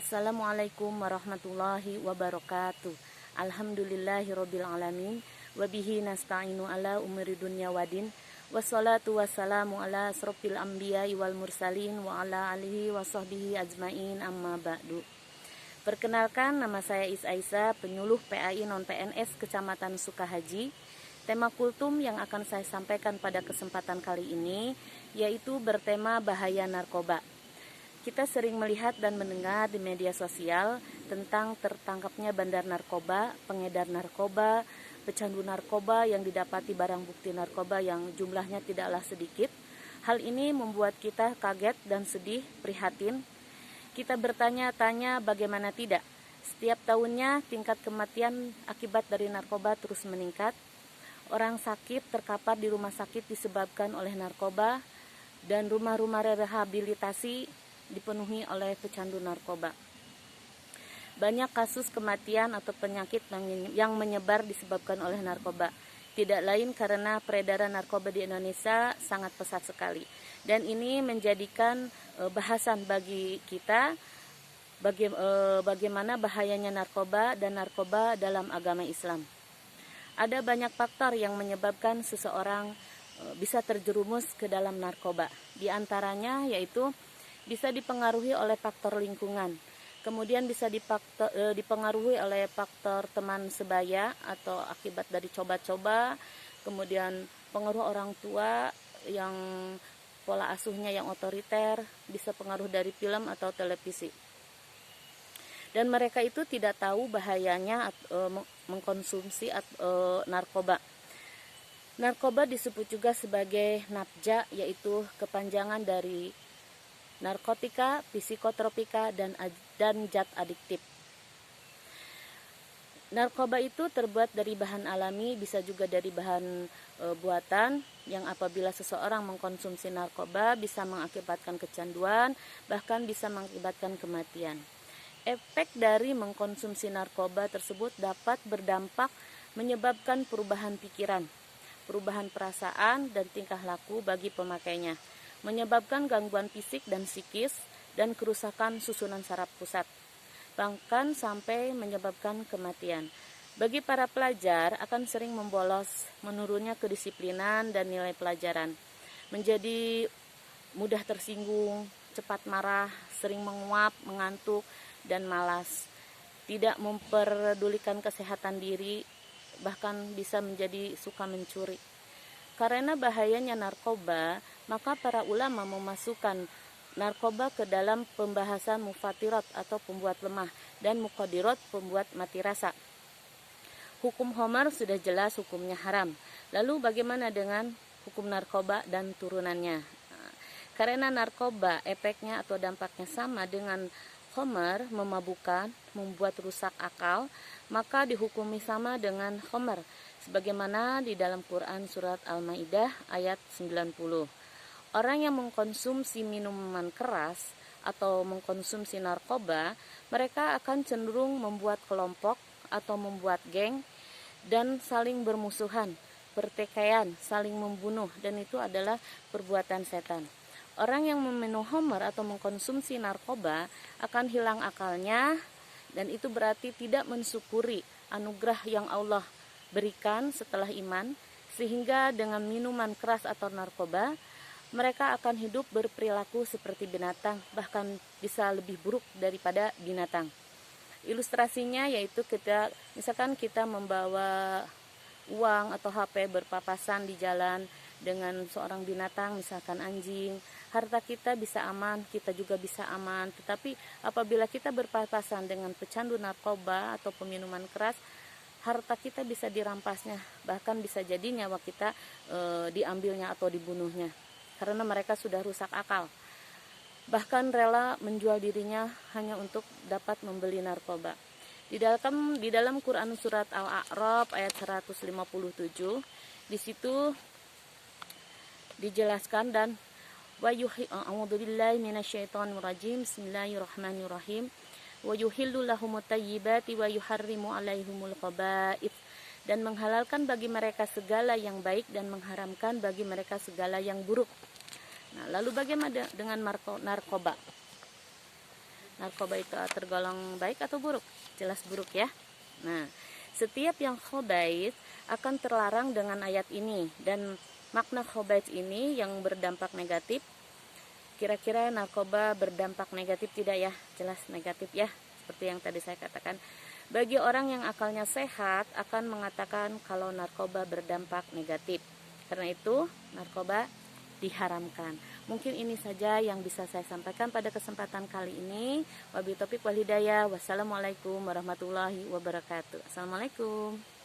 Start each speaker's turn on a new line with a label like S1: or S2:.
S1: Assalamualaikum warahmatullahi wabarakatuh. Alhamdulillahirabbil alamin wa bihi nasta'inu ala umuri dunya wadin. Wassalatu wassalamu ala asrofil anbiya'i wal mursalin wa ala alihi wa sahbihi ajmain, amma ba'du. Perkenalkan, nama saya Is Aisyah, penyuluh PAI non PNS Kecamatan Sukahaji. Tema kultum yang akan saya sampaikan pada kesempatan kali ini yaitu bertema bahaya narkoba. Kita sering melihat dan mendengar di media sosial tentang tertangkapnya bandar narkoba, pengedar narkoba, pecandu narkoba yang didapati barang bukti narkoba yang jumlahnya tidaklah sedikit. Hal ini membuat kita kaget dan sedih, prihatin. Kita bertanya-tanya bagaimana tidak. Setiap tahunnya tingkat kematian akibat dari narkoba terus meningkat. Orang sakit terkapar di rumah sakit disebabkan oleh narkoba, dan rumah-rumah rehabilitasi dipenuhi oleh pecandu narkoba. Banyak kasus kematian atau penyakit yang menyebar disebabkan oleh narkoba. Tidak lain karena peredaran narkoba di Indonesia sangat pesat sekali. Dan ini menjadikan bahasan bagi kita bagaimana bahayanya narkoba dan narkoba dalam agama Islam. Ada banyak faktor yang menyebabkan seseorang bisa terjerumus ke dalam narkoba. Di antaranya yaitu bisa dipengaruhi oleh faktor lingkungan, kemudian bisa dipengaruhi oleh faktor teman sebaya atau akibat dari coba-coba, kemudian pengaruh orang tua yang pola asuhnya yang otoriter, bisa pengaruh dari film atau televisi. Dan mereka itu tidak tahu bahayanya mengkonsumsi narkoba. Narkoba disebut juga sebagai nafja, yaitu kepanjangan dari narkotika, psikotropika, dan zat adiktif. Narkoba itu terbuat dari bahan alami, bisa juga dari bahan buatan, yang apabila seseorang mengkonsumsi narkoba bisa mengakibatkan kecanduan, bahkan bisa mengakibatkan kematian. Efek dari mengkonsumsi narkoba tersebut dapat berdampak menyebabkan perubahan pikiran, perubahan perasaan, dan tingkah laku bagi pemakainya, menyebabkan gangguan fisik dan psikis, dan kerusakan susunan saraf pusat, bahkan sampai menyebabkan kematian. Bagi para pelajar akan sering membolos, menurunnya kedisiplinan dan nilai pelajaran, menjadi mudah tersinggung, cepat marah, sering menguap, mengantuk, dan malas, tidak memperdulikan kesehatan diri, bahkan bisa menjadi suka mencuri. Karena bahayanya narkoba, maka para ulama memasukkan narkoba ke dalam pembahasan mufatirat atau pembuat lemah, dan mukadirat pembuat mati rasa. Hukum khamar sudah jelas hukumnya haram. Lalu bagaimana dengan hukum narkoba dan turunannya? Karena narkoba efeknya atau dampaknya sama dengan khamar, memabukkan, membuat rusak akal, maka dihukumi sama dengan khamar, sebagaimana di dalam Quran surat Al-Maidah ayat 90. Orang yang mengkonsumsi minuman keras atau mengkonsumsi narkoba, mereka akan cenderung membuat kelompok atau membuat geng dan saling bermusuhan, pertikaian, saling membunuh, dan itu adalah perbuatan setan. Orang yang meminum khamar atau mengkonsumsi narkoba akan hilang akalnya, dan itu berarti tidak mensyukuri anugerah yang Allah berikan setelah iman, sehingga dengan minuman keras atau narkoba mereka akan hidup berperilaku seperti binatang, bahkan bisa lebih buruk daripada binatang. Ilustrasinya yaitu misalkan kita membawa uang atau HP berpapasan di jalan dengan seorang binatang, misalkan anjing, harta kita bisa aman, kita juga bisa aman. Tetapi apabila kita berpapasan dengan pecandu narkoba atau peminuman keras, harta kita bisa dirampasnya, bahkan bisa jadi nyawa kita diambilnya atau dibunuhnya, karena mereka sudah rusak akal. Bahkan rela menjual dirinya hanya untuk dapat membeli narkoba. Di dalam Quran surat Al-A'raf ayat 157, di situ dijelaskan, dan a'udzubillahi minasyaitonirrajim, bismillahirrahmanirrahim, wa yuhillu lahumut thayyibati wa yuharrimu 'alaihimul khaba'ith, dan menghalalkan bagi mereka segala yang baik dan mengharamkan bagi mereka segala yang buruk. Nah, lalu bagaimana dengan narkoba? narkoba itu tergolong baik atau buruk? Jelas buruk ya. Nah, setiap yang khabais akan terlarang dengan ayat ini, dan makna khabais ini yang berdampak negatif. Kira-kira narkoba berdampak negatif tidak ya? Jelas negatif ya, seperti yang tadi saya katakan. Bagi orang yang akalnya sehat akan mengatakan kalau narkoba berdampak negatif. Karena itu, narkoba diharamkan. Mungkin ini saja yang bisa saya sampaikan pada kesempatan kali ini. Wabillahi taufiq wal hidayah. Wassalamualaikum warahmatullahi wabarakatuh. Assalamualaikum.